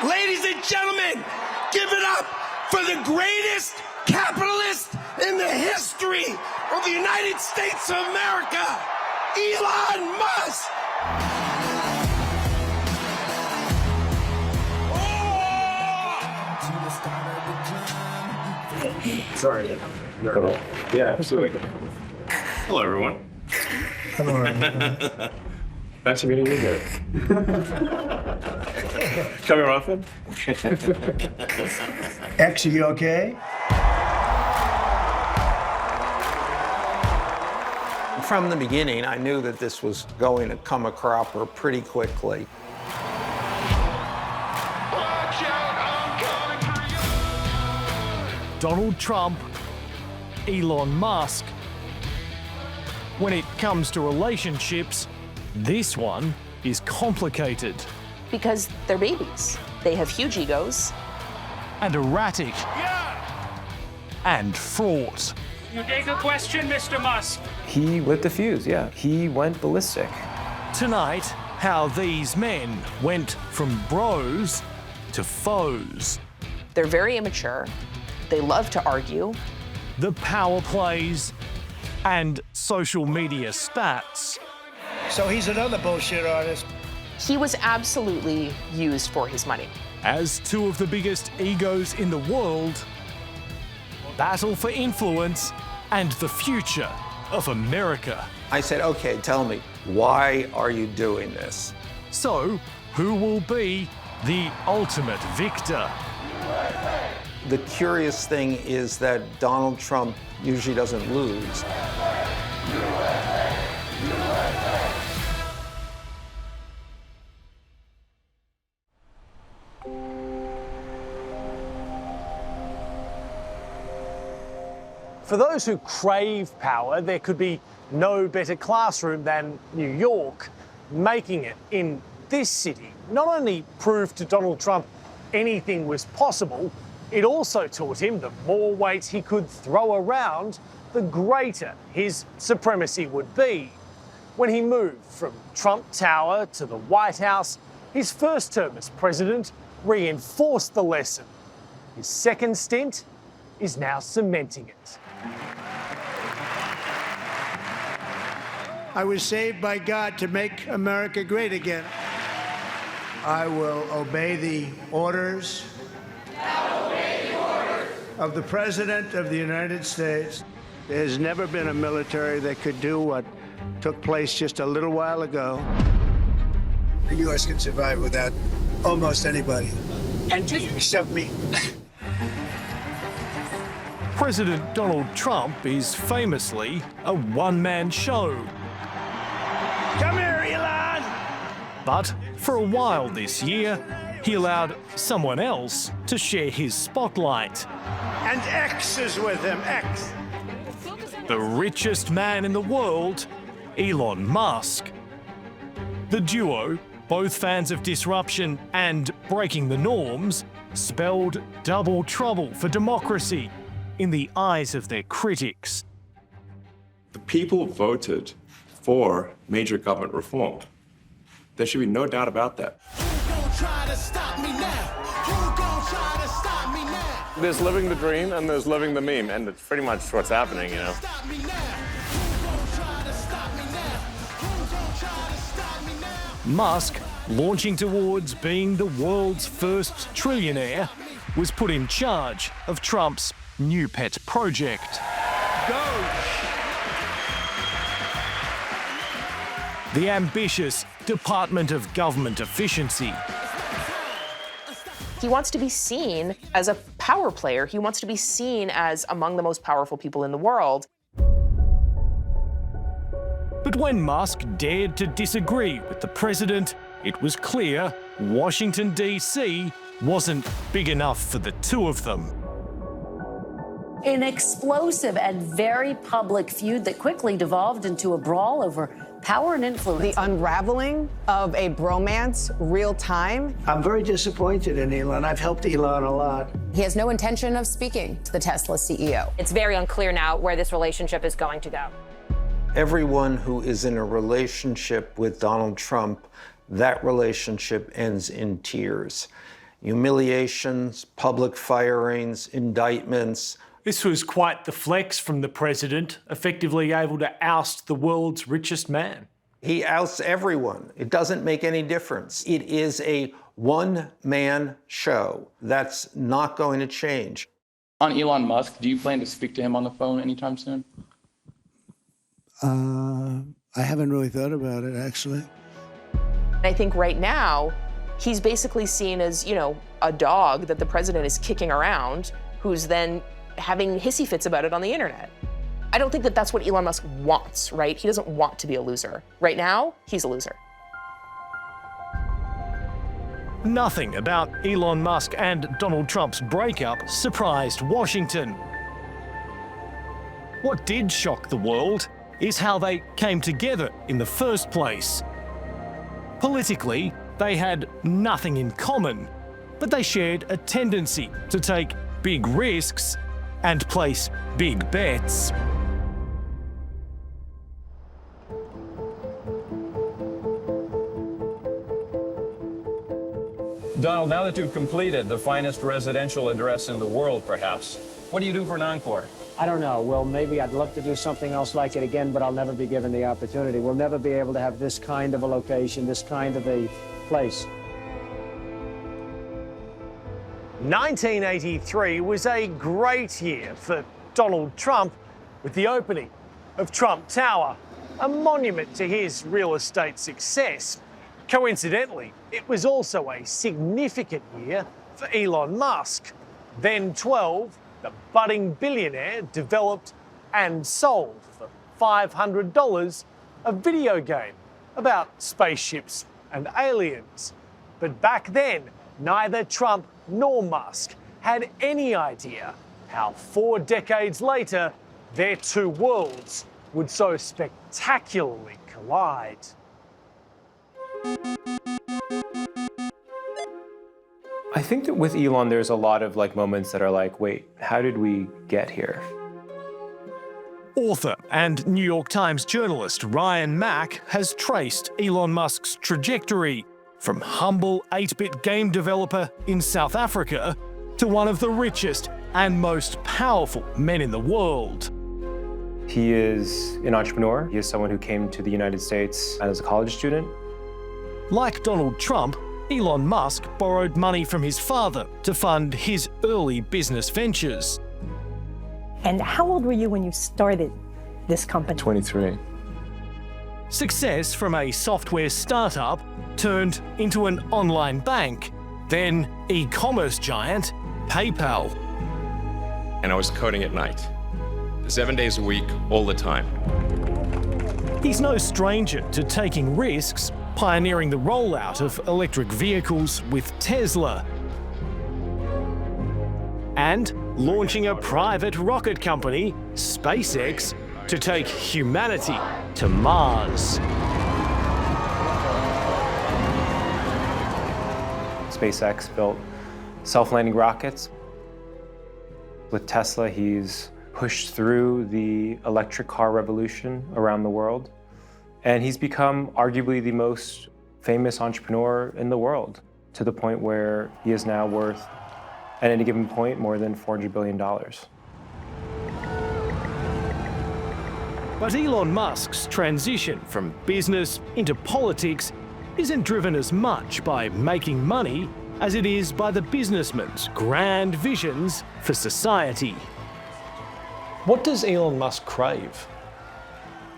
Ladies and gentlemen, give it up for the greatest capitalist in the history of the United States of America, Elon Musk! Sorry. Yeah, absolutely. Hello, everyone. Hello, everyone. Nice to meet you guys. Coming often? X, are you okay? From the beginning, I knew that this was going to come a cropper pretty quickly. Donald Trump, Elon Musk. When it comes to relationships, this one is complicated. Because they're babies. They have huge egos. And erratic. And fraught. You take a question, Mr. Musk. He lit the fuse, yeah. He went ballistic. Tonight, how these men went from bros to foes. They're very immature. They love to argue. The power plays and social media stats. So he's another bullshit artist. He was absolutely used for his money. As two of the biggest egos in the world, battle for influence and the future of America. I said, okay, tell me, why are you doing this? So, who will be the ultimate victor? The curious thing is that Donald Trump usually doesn't lose. For those who crave power, there could be no better classroom than New York. Making it in this city not only proved to Donald Trump anything was possible, it also taught him the more weight he could throw around, the greater his supremacy would be. When he moved from Trump Tower to the White House, his first term as president reinforced the lesson. His second stint is now cementing it. I was saved by God to make America great again. I will obey the orders of the President of the United States. There has never been a military that could do what took place just a little while ago. The U.S. can survive without almost anybody. Except me. President Donald Trump is famously a one-man show. Come here, Elon! But for a while this year, he allowed someone else to share his spotlight. And X is with him, X. The richest man in the world, Elon Musk. The duo, both fans of disruption and breaking the norms, spelled double trouble for democracy in the eyes of their critics. The people voted for major government reform. There should be no doubt about that. There's living the dream and there's living the meme, and it's pretty much what's happening, you know. Musk, launching towards being the world's first trillionaire, was put in charge of Trump's new pet project. The ambitious Department of Government Efficiency. He wants to be seen as a power player. He wants to be seen as among the most powerful people in the world. But when Musk dared to disagree with the president, it was clear Washington, D.C. wasn't big enough for the two of them. An explosive and very public feud that quickly devolved into a brawl over power and influence. The unraveling of a bromance real time. I'm very disappointed in Elon. I've helped Elon a lot. He has no intention of speaking to the Tesla CEO. It's very unclear now where this relationship is going to go. Everyone who is in a relationship with Donald Trump, that relationship ends in tears. humiliations, public firings, indictments. This was quite the flex from the president, effectively able to oust the world's richest man. He ousts everyone. It doesn't make any difference. It is a one-man show. That's not going to change. On Elon Musk, do you plan to speak to him on the phone anytime soon? I haven't really thought about it, actually. I think right now, he's basically seen as, you know, a dog that the president is kicking around, who's then having hissy fits about it on the internet. I don't think that that's what Elon Musk wants, right? He doesn't want to be a loser. Right now, he's a loser. Nothing about Elon Musk and Donald Trump's breakup surprised Washington. What did shock the world is how they came together in the first place. Politically, they had nothing in common, but they shared a tendency to take big risks and place big bets. Donald, now that you've completed the finest residential address in the world, perhaps, what do you do for an encore? I don't know. Well, maybe I'd love to do something else like it again, but I'll never be given the opportunity. We'll never be able to have this kind of a location, this kind of a place. 1983 was a great year for Donald Trump with the opening of Trump Tower, a monument to his real estate success. Coincidentally, it was also a significant year for Elon Musk. Then 12, the budding billionaire developed and sold for $500 a video game about spaceships and aliens. But back then, neither Trump nor Musk had any idea how 4 decades later, their two worlds would so spectacularly collide. I think that with Elon, there's a lot of moments that are like, wait, how did we get here? Author and New York Times journalist Ryan Mack has traced Elon Musk's trajectory from humble 8-bit game developer in South Africa to one of the richest and most powerful men in the world. He is an entrepreneur. He is someone who came to the United States as a college student. Like Donald Trump, Elon Musk borrowed money from his father to fund his early business ventures. And how old were you when you started this company? 23. Success from a software startup turned into an online bank, then e-commerce giant PayPal. And I was coding at night, 7 days a week, all the time. He's no stranger to taking risks, pioneering the rollout of electric vehicles with Tesla, and launching a private rocket company, SpaceX, to take humanity to Mars. SpaceX built self-landing rockets. With Tesla, he's pushed through the electric car revolution around the world. And he's become arguably the most famous entrepreneur in the world, to the point where he is now worth, at any given point, more than $400 billion. But Elon Musk's transition from business into politics isn't driven as much by making money as it is by the businessman's grand visions for society. What does Elon Musk crave?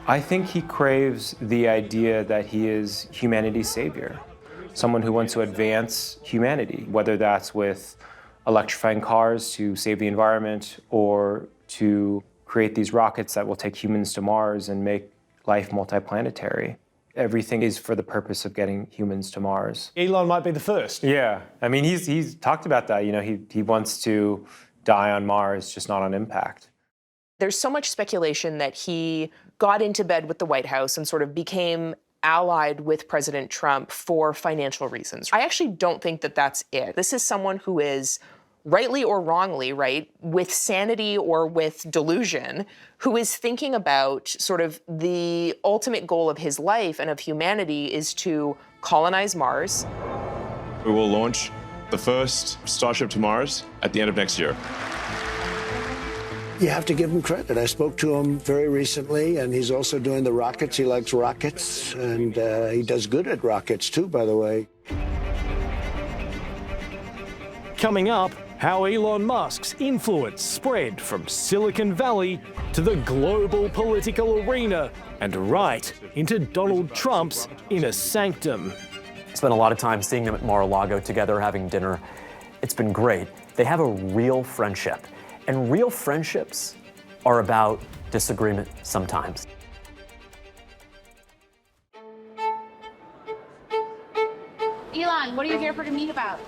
I think he craves the idea that he is humanity's savior, someone who wants to advance humanity, whether that's with electrifying cars to save the environment or to create these rockets that will take humans to Mars and make life multiplanetary. Everything is for the purpose of getting humans to Mars. Elon might be the first. Yeah, I mean, he's talked about that. You know, he wants to die on Mars, just not on impact. There's so much speculation that he got into bed with the White House and sort of became allied with President Trump for financial reasons. I actually don't think that that's it. This is someone who is, rightly or wrongly, right, with sanity or with delusion, who is thinking about sort of the ultimate goal of his life and of humanity is to colonize Mars. We will launch the first Starship to Mars at the end of next year. You have to give him credit. I spoke to him very recently, and he's also doing the rockets. He likes rockets, and he does good at rockets, too, by the way. Coming up, how Elon Musk's influence spread from Silicon Valley to the global political arena and right into Donald Trump's inner sanctum. Spent a lot of time seeing them at Mar-a-Lago together, having dinner. It's been great. They have a real friendship. And real friendships are about disagreement sometimes. Elon, what are you here for to meet about?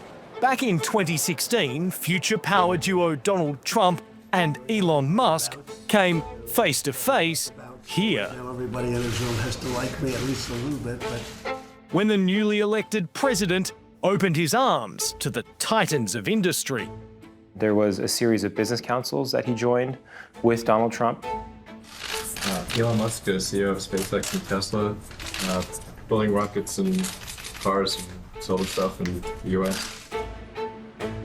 Back in 2016, future power duo Donald Trump and Elon Musk came face to face here. Now everybody in his room has to like me at least a little bit, but... When the newly elected president opened his arms to the titans of industry. There was a series of business councils that he joined with Donald Trump. Elon Musk is CEO of SpaceX and Tesla, building rockets and cars and solar stuff in the US.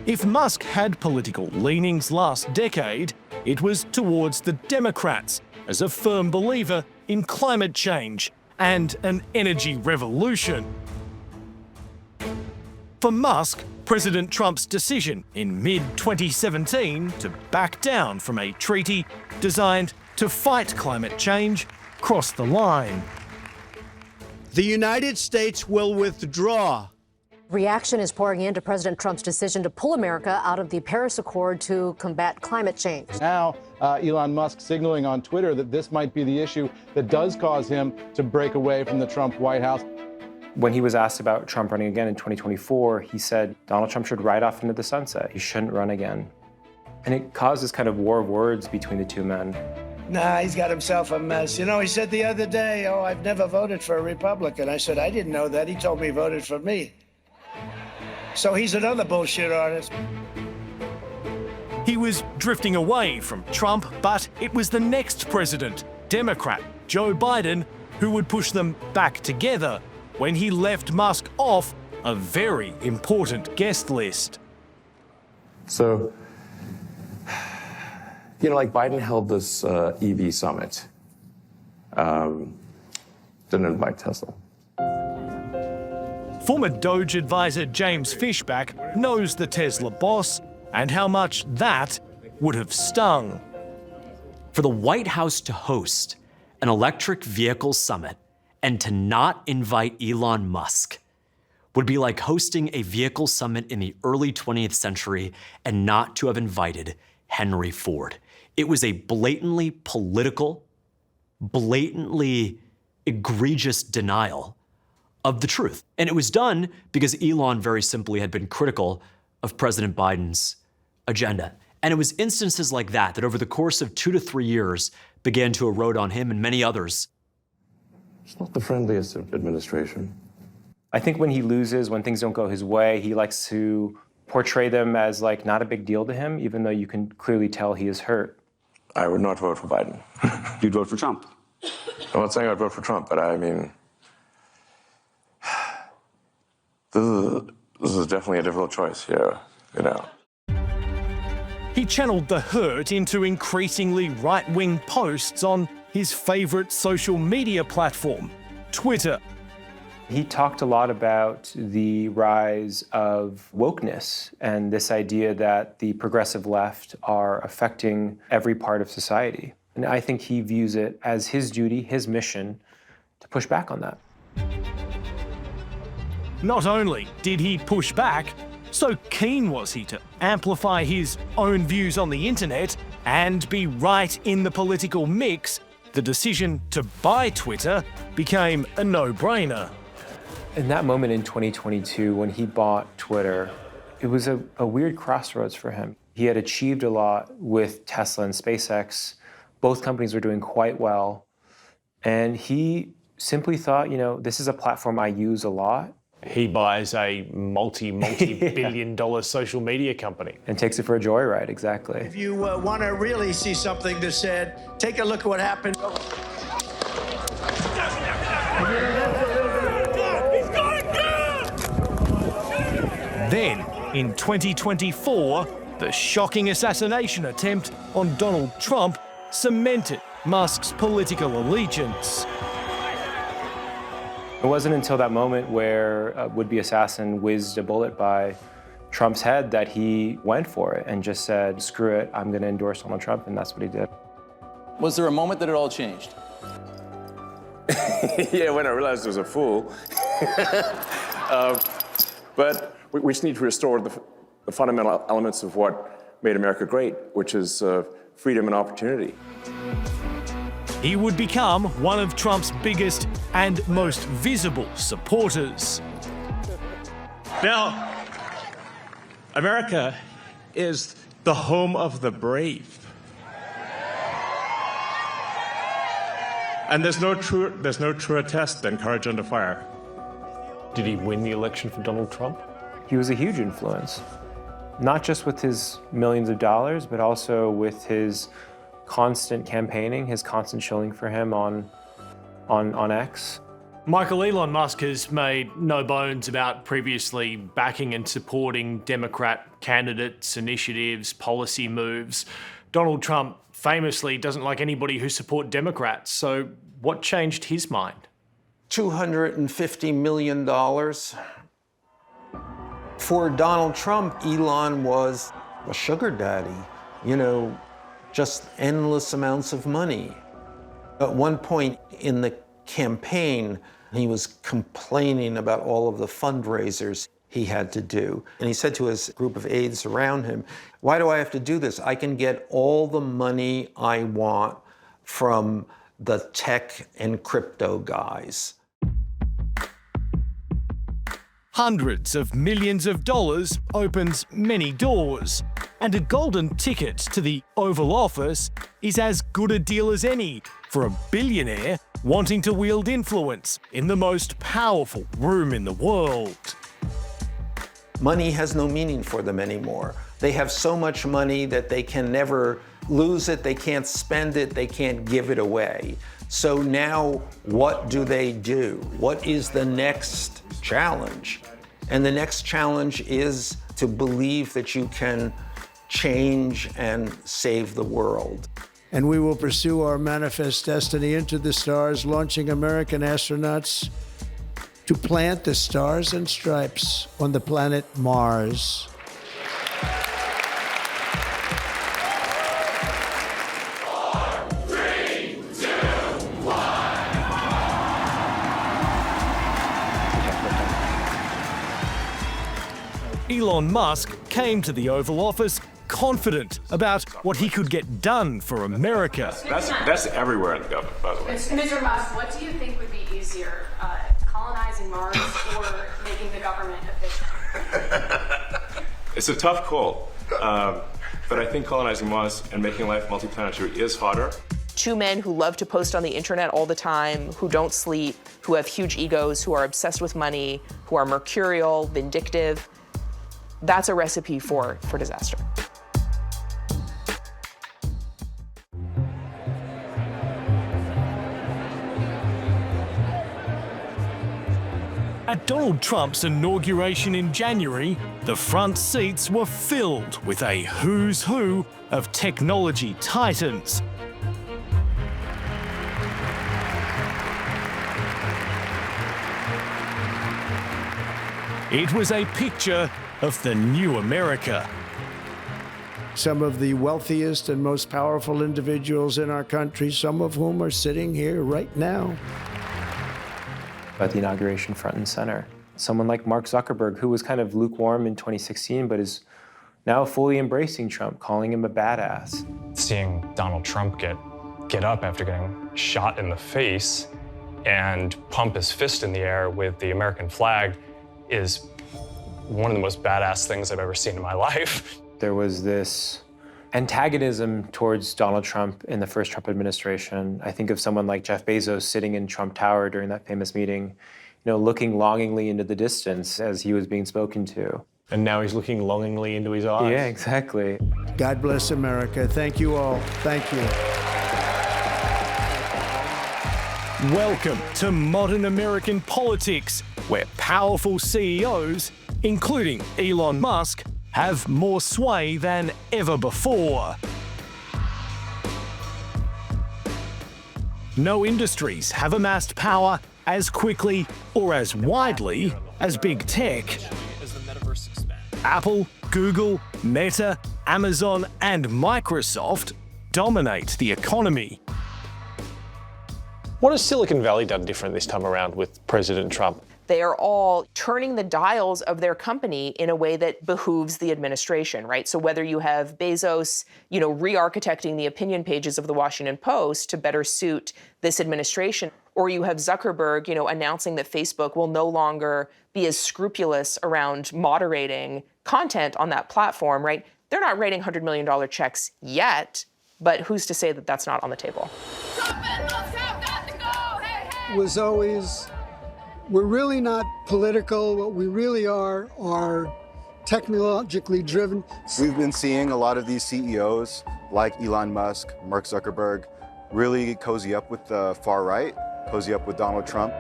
If Musk had political leanings last decade, it was towards the Democrats as a firm believer in climate change and an energy revolution. For Musk, President Trump's decision in mid-2017 to back down from a treaty designed to fight climate change crossed the line. The United States will withdraw. Reaction is pouring into President Trump's decision to pull America out of the Paris Accord to combat climate change. Now, Elon Musk signaling on Twitter that this might be the issue that does cause him to break away from the Trump White House. When he was asked about Trump running again in 2024, he said Donald Trump should ride off into the sunset. He shouldn't run again. And it caused this kind of war of words between the two men. Nah, he's got himself a mess. You know, he said the other day, oh, I've never voted for a Republican. I said, I didn't know that. He told me he voted for me. So he's another bullshit artist. He was drifting away from Trump, but it was the next president, Democrat Joe Biden, who would push them back together when he left Musk off a very important guest list. So, you know, like Biden held this EV summit. Didn't invite Tesla. Former DOGE advisor James Fishback knows the Tesla boss and how much that would have stung. For the White House to host an electric vehicle summit and to not invite Elon Musk would be like hosting a vehicle summit in the early 20th century and not to have invited Henry Ford. It was a blatantly political, blatantly egregious denial of the truth. And it was done because Elon very simply had been critical of President Biden's agenda. And it was instances like that that over the course of 2 to 3 years began to erode on him and many others. It's not the friendliest administration. I think when he loses, when things don't go his way, he likes to portray them as like not a big deal to him, even though you can clearly tell he is hurt. I would not vote for Biden. You'd vote for Trump? I'm not saying I'd vote for Trump, but I mean, this is definitely a difficult choice here, you know. He channeled the hurt into increasingly right-wing posts on his favorite social media platform, Twitter. He talked a lot about the rise of wokeness and this idea that the progressive left are affecting every part of society. And I think he views it as his duty, his mission, to push back on that. Not only did he push back, so keen was he to amplify his own views on the internet and be right in the political mix, the decision to buy Twitter became a no-brainer. In that moment in 2022, when he bought Twitter, it was a weird crossroads for him. He had achieved a lot with Tesla and SpaceX. Both companies were doing quite well. And he simply thought, you know, this is a platform I use a lot. He buys a multi-billion dollar social media company. And takes it for a joyride, exactly. If you want to really see something that's said, take a look at what happened. Then In 2024, the shocking assassination attempt on Donald Trump cemented Musk's political allegiance. It wasn't until that moment where a would-be assassin whizzed a bullet by Trump's head that he went for it and just said, screw it, I'm going to endorse Donald Trump, and that's what he did. Was there a moment that it all changed? Yeah, when I realized I was a fool. But we just need to restore the fundamental elements of what made America great, which is freedom and opportunity. He would become one of Trump's biggest and most visible supporters. Now, America is the home of the brave. And there's no truer test than courage under fire. Did he win the election for Donald Trump? He was a huge influence, not just with his millions of dollars, but also with his constant campaigning, his constant shilling for him on X. Michael, Elon Musk has made no bones about previously backing and supporting Democrat candidates, initiatives, policy moves. Donald Trump famously doesn't like anybody who support Democrats. So what changed his mind? $250 million. For Donald Trump, Elon was a sugar daddy, just endless amounts of money. At one point in the campaign, he was complaining about all of the fundraisers he had to do. And he said to his group of aides around him, why do I have to do this? I can get all the money I want from the tech and crypto guys. Hundreds of millions of dollars opens many doors, and a golden ticket to the Oval Office is as good a deal as any for a billionaire wanting to wield influence in the most powerful room in the world. Money has no meaning for them anymore. They have so much money that they can never lose it, they can't spend it, they can't give it away. So now, what do? What is the next challenge? And the next challenge is to believe that you can change and save the world. And we will pursue our manifest destiny into the stars, launching American astronauts to plant the stars and stripes on the planet Mars. Elon Musk came to the Oval Office confident about what he could get done for America. That's everywhere in the government, by the way. Mr. Musk, what do you think would be easier, colonizing Mars or making the government efficient? It's a tough call, but I think colonizing Mars and making life multiplanetary is harder. Two men who love to post on the internet all the time, who don't sleep, who have huge egos, who are obsessed with money, who are mercurial, vindictive. That's a recipe for disaster. At Donald Trump's inauguration in January, the front seats were filled with a who's who of technology titans. It was a picture of the new America. Some of the wealthiest and most powerful individuals in our country, some of whom are sitting here right now. At the inauguration, front and center. Someone like Mark Zuckerberg, who was kind of lukewarm in 2016, but is now fully embracing Trump, calling him a badass. Seeing Donald Trump get up after getting shot in the face and pump his fist in the air with the American flag is one of the most badass things I've ever seen in my life. There was this antagonism towards Donald Trump in the first Trump administration. I think of someone like Jeff Bezos sitting in Trump Tower during that famous meeting, looking longingly into the distance as he was being spoken to. And now he's looking longingly into his eyes. Yeah, exactly. God bless America. Thank you all. Thank you. Welcome to modern American politics, where powerful CEOs including Elon Musk, have more sway than ever before. No industries have amassed power as quickly or as widely as big tech. Apple, Google, Meta, Amazon, and Microsoft dominate the economy. What has Silicon Valley done different this time around with President Trump? They are all turning the dials of their company in a way that behooves the administration, right? So whether you have Bezos, re-architecting the opinion pages of the Washington Post to better suit this administration, or you have Zuckerberg, announcing that Facebook will no longer be as scrupulous around moderating content on that platform, right? They're not writing $100 million checks yet, but who's to say that that's not on the table? Was always, we're really not political. What we really are technologically driven. We've been seeing a lot of these CEOs like Elon Musk, Mark Zuckerberg, really cozy up with the far right, cozy up with Donald Trump.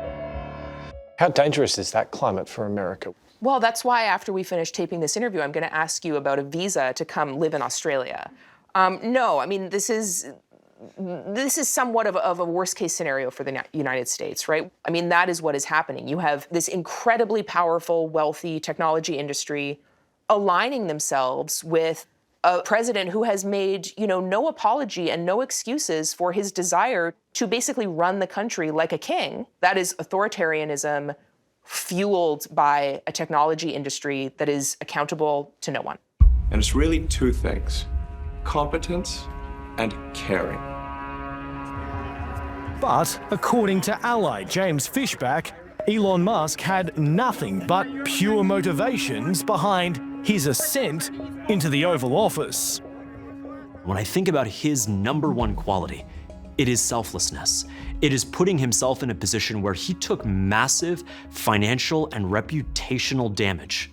How dangerous is that climate for America? Well, that's why after we finish taping this interview, I'm going to ask you about a visa to come live in Australia. No, I mean, this is somewhat of a worst-case scenario for the United States, right? I mean, that is what is happening. You have this incredibly powerful, wealthy technology industry aligning themselves with a president who has made, no apology and no excuses for his desire to basically run the country like a king. That is authoritarianism fueled by a technology industry that is accountable to no one. And it's really two things: competence and caring. But according to ally James Fishback, Elon Musk had nothing but pure motivations behind his ascent into the Oval Office. When I think about his number one quality, it is selflessness. It is putting himself in a position where he took massive financial and reputational damage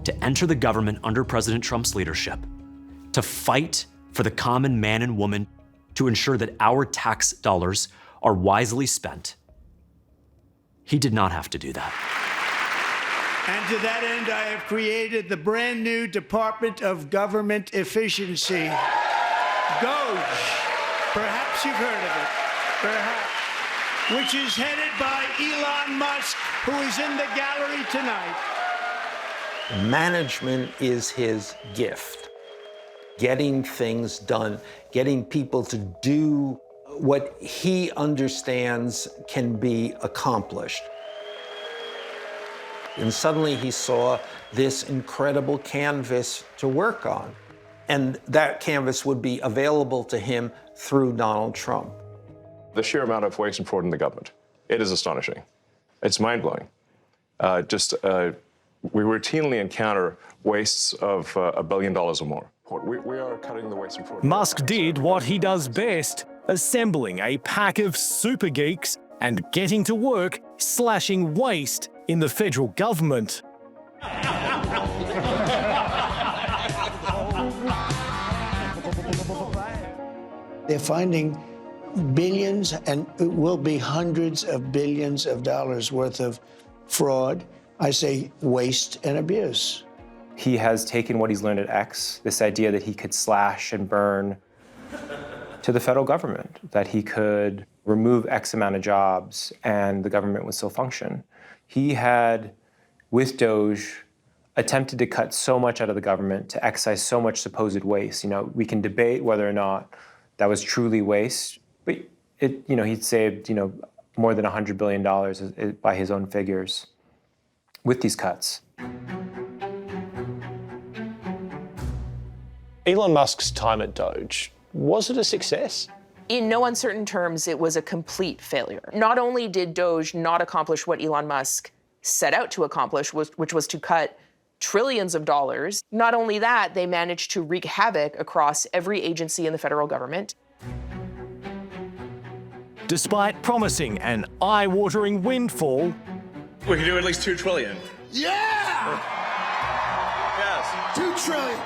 to enter the government under President Trump's leadership, to fight for the common man and woman, to ensure that our tax dollars are wisely spent. He did not have to do that. And to that end, I have created the brand new Department of Government Efficiency, DOGE. Perhaps you've heard of it, perhaps, which is headed by Elon Musk, who is in the gallery tonight. Management is his gift. Getting things done, getting people to do what he understands can be accomplished. And suddenly he saw this incredible canvas to work on. And that canvas would be available to him through Donald Trump. The sheer amount of waste and fraud in the government, it is astonishing. It's mind-blowing. We routinely encounter wastes of $1 billion or more. We are cutting the waste and fraud. Musk did what he does best, assembling a pack of super geeks and getting to work slashing waste in the federal government. They're finding billions, and it will be hundreds of billions of dollars worth of fraud. I say waste and abuse. He has taken what he's learned at X, this idea that he could slash and burn, to the federal government, that he could remove X amount of jobs and the government would still function. He had, with DOGE, attempted to cut so much out of the government, to excise so much supposed waste. We can debate whether or not that was truly waste, but he'd saved, more than $100 billion by his own figures with these cuts. Elon Musk's time at DOGE, was it a success? In no uncertain terms, it was a complete failure. Not only did DOGE not accomplish what Elon Musk set out to accomplish, which was to cut trillions of dollars, not only that, they managed to wreak havoc across every agency in the federal government. Despite promising an eye-watering windfall, We can do at least $2 trillion. Yeah! Yes. 2 trillion.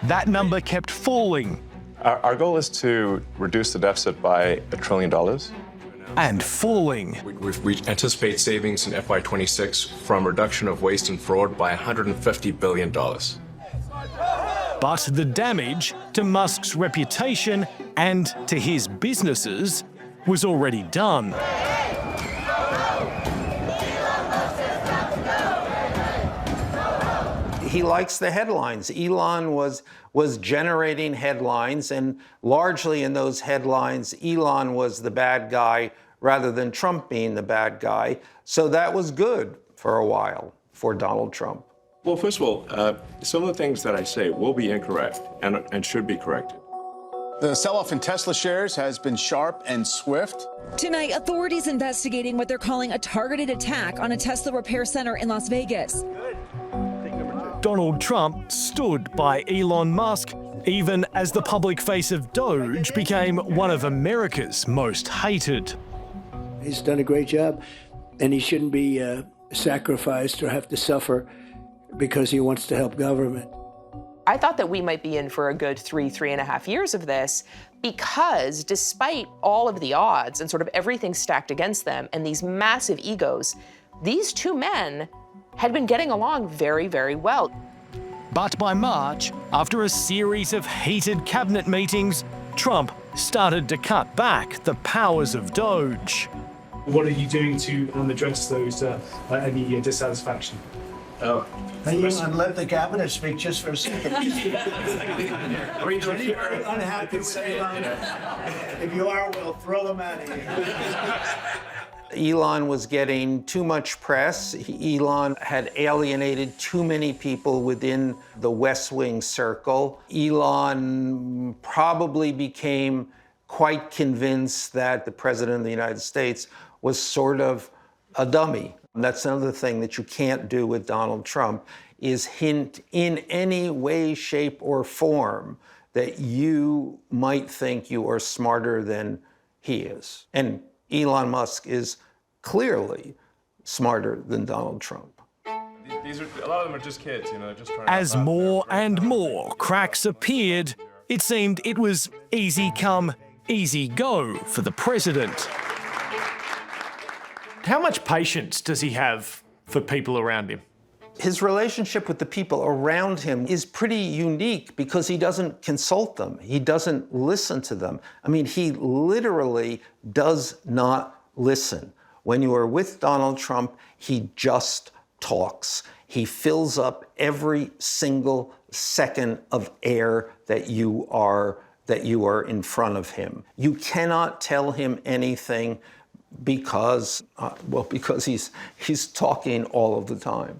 that number kept falling. Our goal is to reduce the deficit by $1 trillion. and falling. We anticipate savings in FY26 from reduction of waste and fraud by $150 billion. But the damage to Musk's reputation and to his businesses was already done. He likes the headlines. Elon was generating headlines, and largely in those headlines, Elon was the bad guy rather than Trump being the bad guy. So that was good for a while for Donald Trump. Well, first of all, some of the things that I say will be incorrect and should be corrected. The sell-off in Tesla shares has been sharp and swift. Tonight, authorities investigating what they're calling a targeted attack on a Tesla repair center in Las Vegas. Donald Trump stood by Elon Musk, even as the public face of DOGE became one of America's most hated. He's done a great job, and he shouldn't be sacrificed or have to suffer because he wants to help government. I thought that we might be in for a good 3.5 years of this, because despite all of the odds and sort of everything stacked against them and these massive egos, these two men had been getting along very, very well. But by March, after a series of heated cabinet meetings, Trump started to cut back the powers of DOGE. What are you doing to address those any dissatisfaction? And let the cabinet speak just for a second. Are you unhappy with Elon? If you are, we'll throw them out of here. Elon was getting too much press. Elon had alienated too many people within the West Wing circle. Elon probably became quite convinced that the President of the United States was sort of a dummy. And that's another thing that you can't do with Donald Trump, is hint in any way, shape, or form that you might think you are smarter than he is. And Elon Musk is clearly smarter than Donald Trump. These are, a lot of them are just kids, you know, they're just trying to... As more and more cracks appeared, it seemed it was easy come, easy go for the president. How much patience does he have for people around him? His relationship with the people around him is pretty unique because he doesn't consult them. He doesn't listen to them. I mean, he literally does not listen. When you are with Donald Trump, he just talks. He fills up every single second of air that you are in front of him. You cannot tell him anything because he's talking all of the time.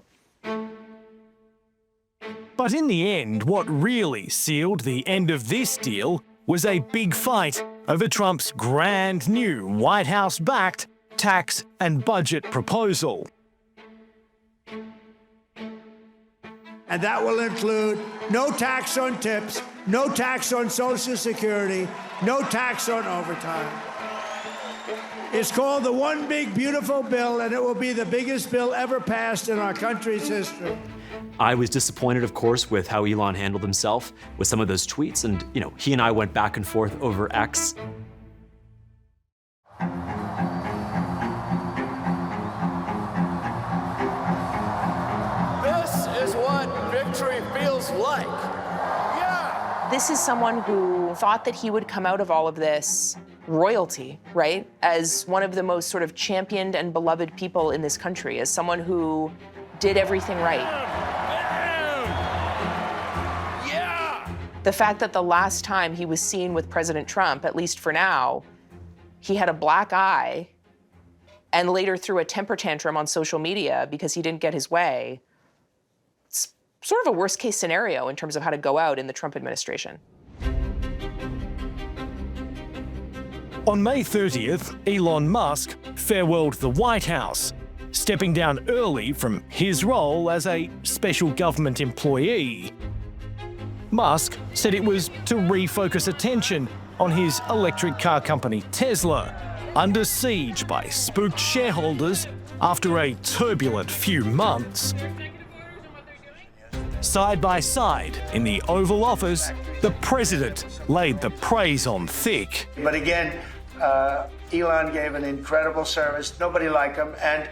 But in the end, what really sealed the end of this deal was a big fight over Trump's grand new White House-backed tax and budget proposal. And that will include no tax on tips, no tax on Social Security, no tax on overtime. It's called the One Big Beautiful Bill, and it will be the biggest bill ever passed in our country's history. I was disappointed, of course, with how Elon handled himself with some of those tweets, and, you know, he and I went back and forth over X. This is what victory feels like. Yeah! This is someone who thought that he would come out of all of this royalty, right? As one of the most sort of championed and beloved people in this country, as someone who did everything right. Yeah! The fact that the last time he was seen with President Trump, at least for now, he had a black eye and later threw a temper tantrum on social media because he didn't get his way. It's sort of a worst case scenario in terms of how to go out in the Trump administration. On May 30th, Elon Musk farewelled the White House, stepping down early from his role as a special government employee. Musk said it was to refocus attention on his electric car company Tesla, under siege by spooked shareholders after a turbulent few months. Side by side in the Oval Office, the president laid the praise on thick. But again, Elon gave an incredible service. Nobody liked him, and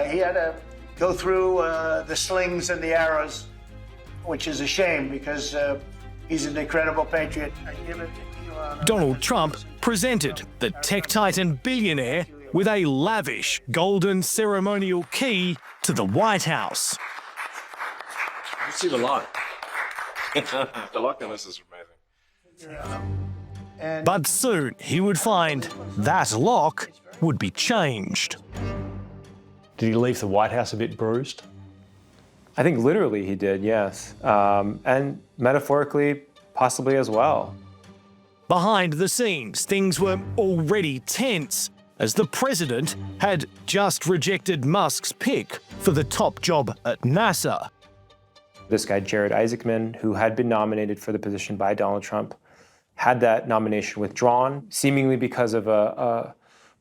he had to go through the slings and the arrows, which is a shame because he's an incredible patriot. I give it to Elon. Donald Trump presented the tech titan billionaire with a lavish golden ceremonial key to the White House. You see the lock. The lock on this is amazing. But soon he would find that lock would be changed. Did he leave the White House a bit bruised? I think literally he did, yes. And metaphorically, possibly as well. Behind the scenes, things were already tense as the president had just rejected Musk's pick for the top job at NASA. This guy, Jared Isaacman, who had been nominated for the position by Donald Trump, had that nomination withdrawn, seemingly because of a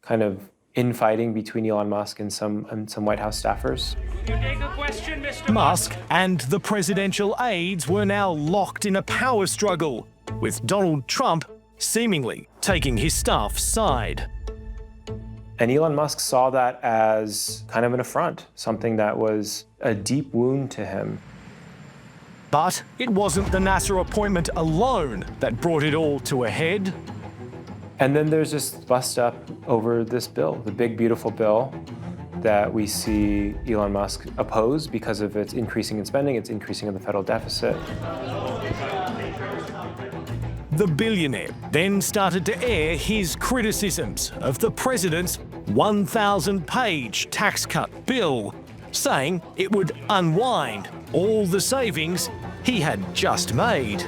kind of infighting between Elon Musk and some White House staffers. Musk and the presidential aides were now locked in a power struggle, with Donald Trump seemingly taking his staff's side. And Elon Musk saw that as kind of an affront, something that was a deep wound to him. But it wasn't the NASA appointment alone that brought it all to a head. And then there's this bust up over this bill, the big, beautiful bill that we see Elon Musk oppose because of its increasing in spending, its increasing of the federal deficit. The billionaire then started to air his criticisms of the president's 1,000-page tax cut bill, saying it would unwind all the savings he had just made.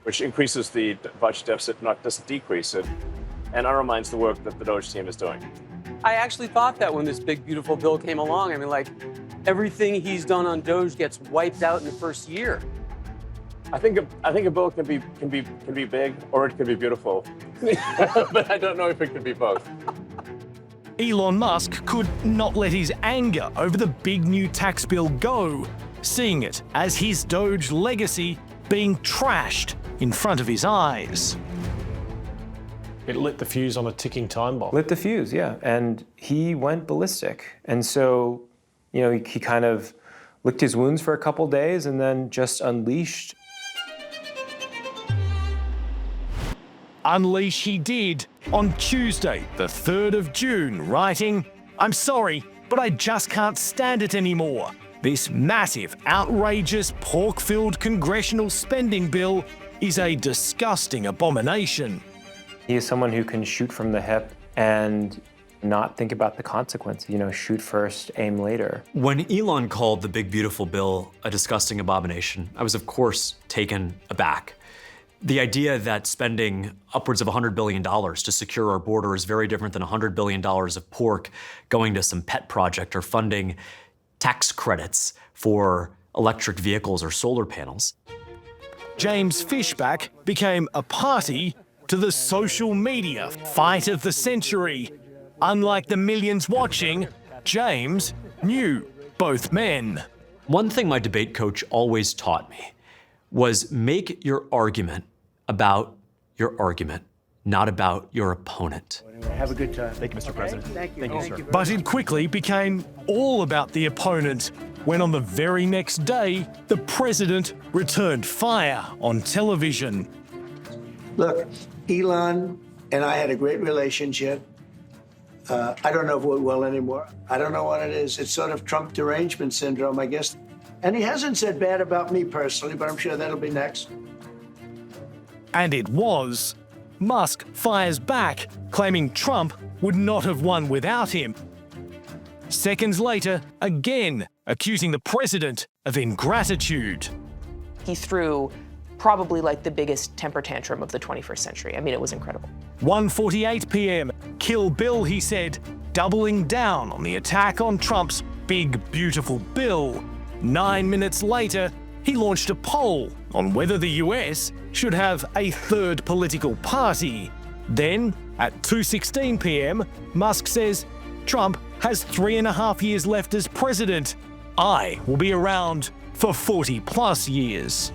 Which increases the budget deficit, not just decrease it, and undermines the work that the DOGE team is doing. I actually thought that when this big, beautiful bill came along. I mean, like, everything he's done on DOGE gets wiped out in the first year. I think a bill can be big or it can be beautiful, but I don't know if it can be both. Elon Musk could not let his anger over the big new tax bill go, seeing it as his DOGE legacy being trashed in front of his eyes. It lit the fuse on a ticking time bomb. Lit the fuse, yeah. And he went ballistic. And so, you know, he kind of licked his wounds for a couple days and then just unleashed. Unleash he did on Tuesday, the 3rd of June, writing, "I'm sorry, but I just can't stand it anymore. This massive, outrageous, pork-filled congressional spending bill is a disgusting abomination." He is someone who can shoot from the hip and not think about the consequences. You know, shoot first, aim later. When Elon called the big, beautiful bill a disgusting abomination, I was, of course, taken aback. The idea that spending upwards of $100 billion to secure our border is very different than $100 billion of pork going to some pet project or funding tax credits for electric vehicles or solar panels. James Fishback became a party to the social media fight of the century. Unlike the millions watching, James knew both men. One thing my debate coach always taught me was make your argument about your argument, not about your opponent. Have a good time. Thank you, Mr. President. Thank you. Thank you, sir. But it quickly became all about the opponent when on the very next day, the president returned fire on television. Look, Elon and I had a great relationship. I don't know if we're well anymore. I don't know what it is. It's sort of Trump derangement syndrome, I guess. And he hasn't said bad about me personally, but I'm sure that'll be next. And it was. Musk fires back, claiming Trump would not have won without him. Seconds later, again accusing the president of ingratitude. He threw probably like the biggest temper tantrum of the 21st century. I mean, it was incredible. 1:48 p.m. Kill Bill, he said, doubling down on the attack on Trump's big, beautiful bill. 9 minutes later, he launched a poll on whether the US should have a third political party. Then, at 2:16 p.m., Musk says, Trump has 3.5 years left as president. I will be around for 40+ years.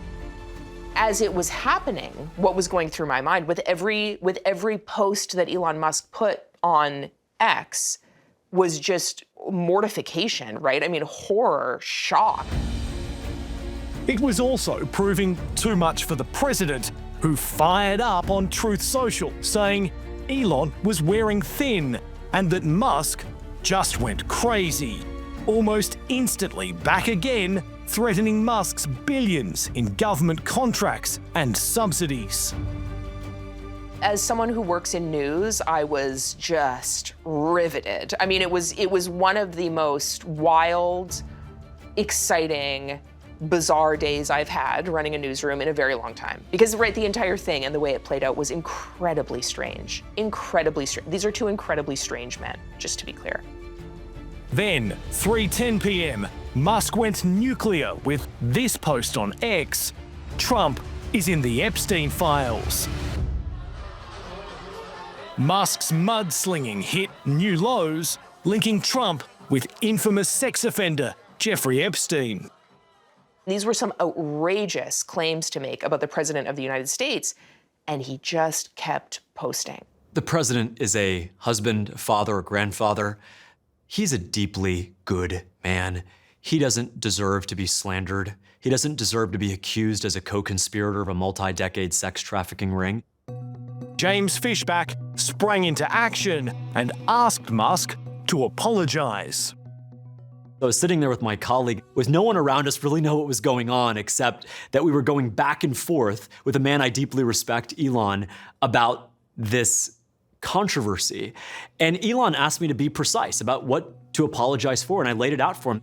as it was happening, what was going through my mind with every post that Elon Musk put on X was just mortification, right? I mean, horror, shock. It was also proving too much for the president, who fired up on Truth Social, saying Elon was wearing thin and that Musk just went crazy. Almost instantly back again, threatening Musk's billions in government contracts and subsidies. As someone who works in news, I was just riveted. I mean, it was one of the most wild, exciting, bizarre days I've had running a newsroom in a very long time. Because, right, the entire thing and the way it played out was incredibly strange. Incredibly strange. These are two incredibly strange men, just to be clear. Then, 3:10 p.m., Musk went nuclear with this post on X. Trump is in the Epstein files. Musk's mudslinging hit new lows, linking Trump with infamous sex offender Jeffrey Epstein. These were some outrageous claims to make about the President of the United States, and he just kept posting. The president is a husband, father, grandfather. He's a deeply good man. He doesn't deserve to be slandered. He doesn't deserve to be accused as a co-conspirator of a multi-decade sex trafficking ring. James Fishback sprang into action and asked Musk to apologize. I was sitting there with my colleague, with no one around us really know what was going on, except that we were going back and forth with a man I deeply respect, Elon, about this controversy. And Elon asked me to be precise about what to apologize for, and I laid it out for him.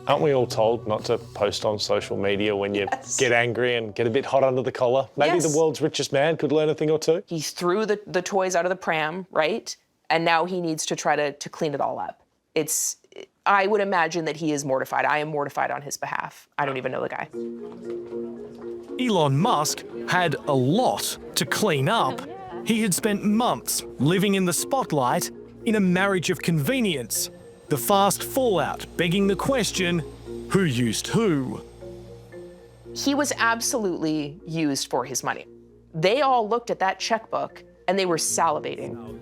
Aren't we all told not to post on social media when you get angry and get a bit hot under the collar? Maybe the world's richest man could learn a thing or two. He threw the toys out of the pram, right? And now he needs to try to clean it all up. I would imagine that he is mortified. I am mortified on his behalf. I don't even know the guy. Elon Musk had a lot to clean up. He had spent months living in the spotlight in a marriage of convenience. The fast fallout begging the question, who used who? He was absolutely used for his money. They all looked at that checkbook and they were salivating.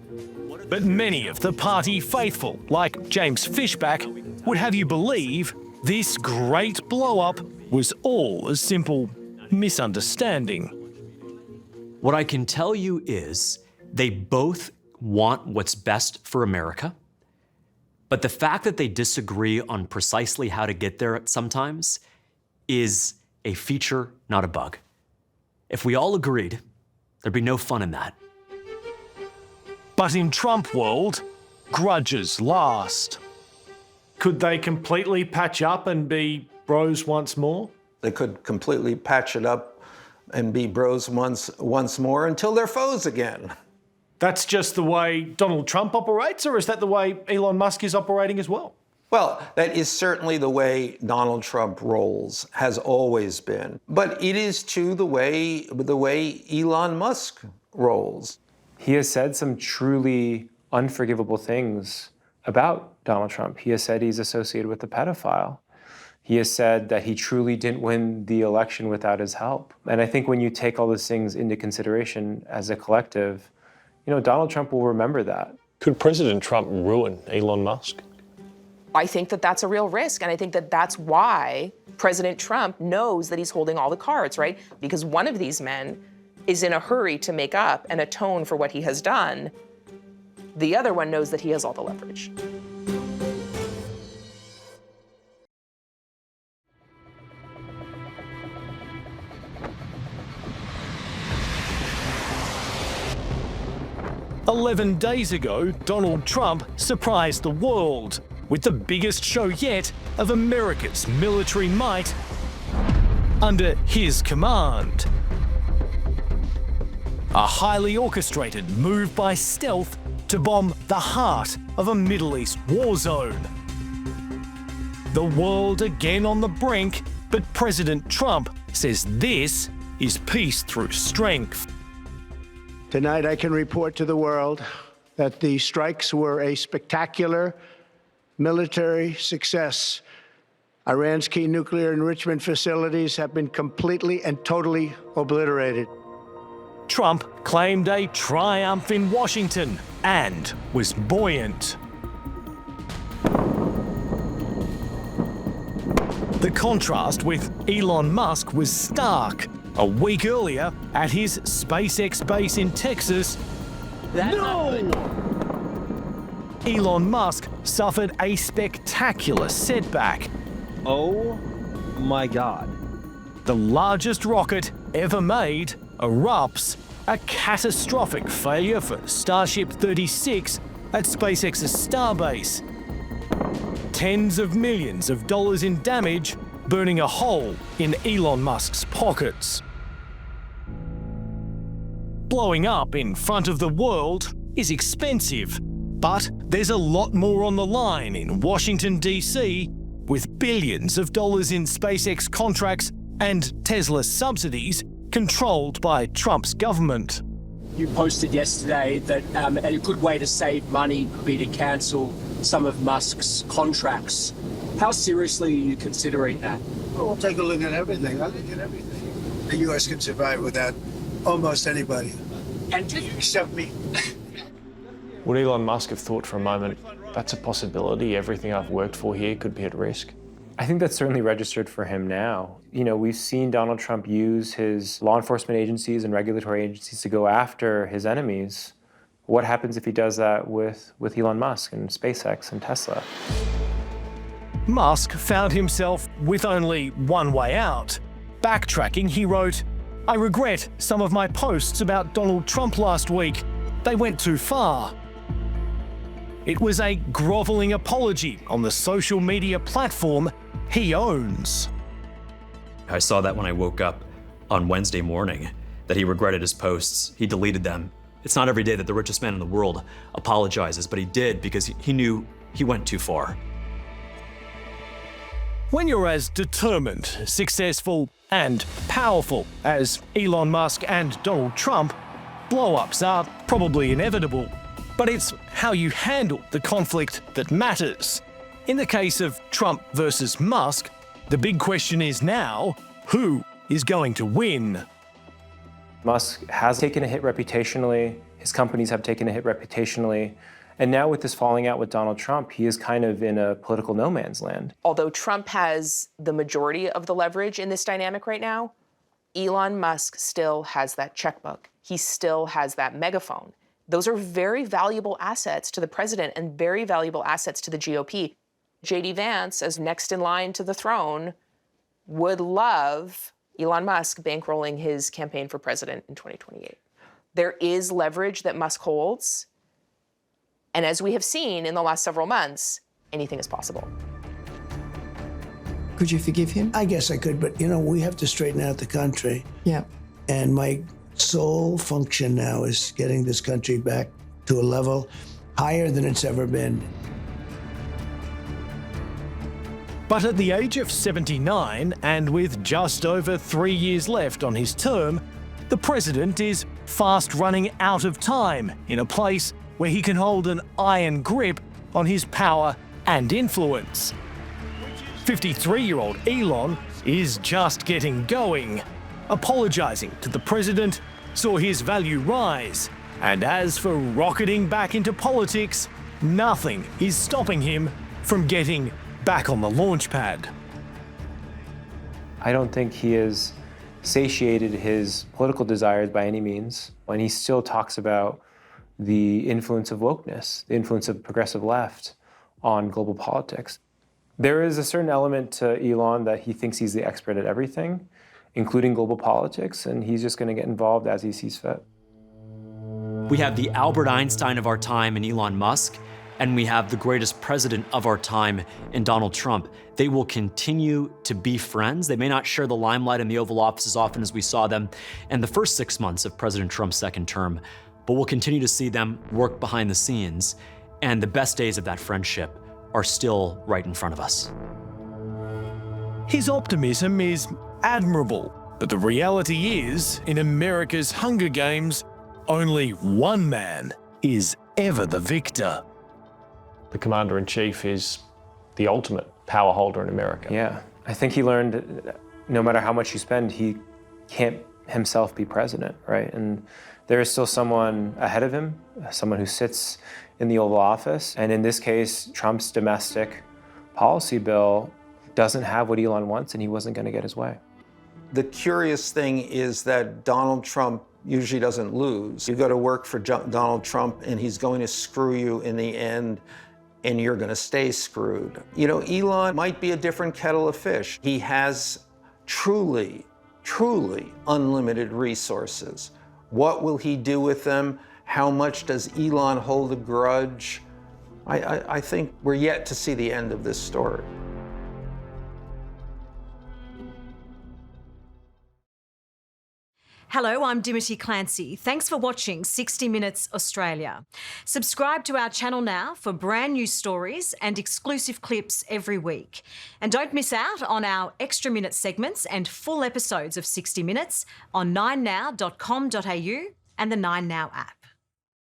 But many of the party faithful, like James Fishback, would have you believe this great blow-up was all a simple misunderstanding. What I can tell you is they both want what's best for America, but the fact that they disagree on precisely how to get there sometimes is a feature, not a bug. If we all agreed, there'd be no fun in that. But in Trump world, grudges last. Could they completely patch up and be bros once more? They could completely patch it up and be bros once more until they're foes again. That's just the way Donald Trump operates, or is that the way Elon Musk is operating as well? Well, that is certainly the way Donald Trump rolls, has always been. But it is too the way Elon Musk rolls. He has said some truly unforgivable things about Donald Trump. He has said he's associated with a pedophile. He has said that he truly didn't win the election without his help. And I think when you take all those things into consideration as a collective, Donald Trump will remember that. Could President Trump ruin Elon Musk? I think that that's a real risk, and I think that that's why President Trump knows that he's holding all the cards, right? Because one of these men is in a hurry to make up and atone for what he has done. The other one knows that he has all the leverage. "11 days ago, Donald Trump surprised the world with the biggest show yet of America's military might under his command. A highly orchestrated move by stealth to bomb the heart of a Middle East war zone. The world again on the brink, but President Trump says this is peace through strength. Tonight, I can report to the world that the strikes were a spectacular military success Iran's key nuclear enrichment facilities have been completely and totally obliterated. Trump claimed a triumph in Washington and was buoyant. The contrast with Elon Musk was stark. A week earlier, at his SpaceX base in Texas, Elon Musk suffered a spectacular setback. Oh my God. The largest rocket ever made erupts, a catastrophic failure for Starship 36 at SpaceX's Starbase. Tens of millions of dollars in damage, burning a hole in Elon Musk's pockets. Blowing up in front of the world is expensive, but there's a lot more on the line in Washington, D.C., with billions of dollars in SpaceX contracts and Tesla subsidies controlled by Trump's government. You posted yesterday that a good way to save money could be to cancel some of Musk's contracts. How seriously are you considering that? Well, we'll take a look at everything. I look at everything. The U.S. can survive without almost anybody. And except me. Would Elon Musk have thought for a moment, that's a possibility, everything I've worked for here could be at risk? I think that's certainly registered for him now. You know, we've seen Donald Trump use his law enforcement agencies and regulatory agencies to go after his enemies. What happens if he does that with Elon Musk and SpaceX and Tesla? Musk found himself with only one way out. Backtracking, he wrote, "I regret some of my posts about Donald Trump last week. They went too far." It was a groveling apology on the social media platform he owns. I saw that when I woke up on Wednesday morning, that he regretted his posts. He deleted them. It's not every day that the richest man in the world apologizes, but he did because he knew he went too far. When you're as determined, successful, and powerful as Elon Musk and Donald Trump, blow-ups are probably inevitable. But it's how you handle the conflict that matters. In the case of Trump versus Musk, the big question is now, who is going to win? Musk has taken a hit reputationally, his companies have taken a hit reputationally, and now with this falling out with Donald Trump, he is kind of in a political no man's land. Although Trump has the majority of the leverage in this dynamic right now, Elon Musk still has that checkbook. He still has that megaphone. Those are very valuable assets to the president and very valuable assets to the GOP. J.D. Vance, as next in line to the throne, would love Elon Musk bankrolling his campaign for president in 2028. There is leverage that Musk holds. And as we have seen in the last several months, anything is possible. Could you forgive him? I guess I could, but we have to straighten out the country. Yeah. And my sole function now is getting this country back to a level higher than it's ever been. But at the age of 79, and with just over 3 years left on his term, the president is fast running out of time in a place where he can hold an iron grip on his power and influence. 53-year-old Elon is just getting going. Apologizing to the president saw his value rise. And as for rocketing back into politics, nothing is stopping him from getting back on the launch pad. I don't think he has satiated his political desires by any means, and he still talks about the influence of wokeness, the influence of progressive left on global politics. There is a certain element to Elon that he thinks he's the expert at everything, including global politics, and he's just going to get involved as he sees fit. We have the Albert Einstein of our time in Elon Musk, and we have the greatest president of our time in Donald Trump. They will continue to be friends. They may not share the limelight in the Oval Office as often as we saw them in the first 6 months of President Trump's second term, but we'll continue to see them work behind the scenes, and the best days of that friendship are still right in front of us. His optimism is admirable, but the reality is, in America's Hunger Games, only one man is ever the victor. The commander-in-chief is the ultimate power holder in America. Yeah, I think he learned no matter how much you spend, he can't himself be president, right? And there is still someone ahead of him, someone who sits in the Oval Office. And in this case, Trump's domestic policy bill doesn't have what Elon wants, and he wasn't going to get his way. The curious thing is that Donald Trump usually doesn't lose. You go to work for Donald Trump, and he's going to screw you in the end, and you're going to stay screwed. You know, Elon might be a different kettle of fish. He has truly unlimited resources. What will he do with them? How much does Elon hold a grudge? I think we're yet to see the end of this story. Hello, I'm Dimity Clancey. Thanks for watching 60 Minutes Australia. Subscribe to our channel now for brand new stories and exclusive clips every week. And don't miss out on our extra minute segments and full episodes of 60 Minutes on 9now.com.au and the 9Now app.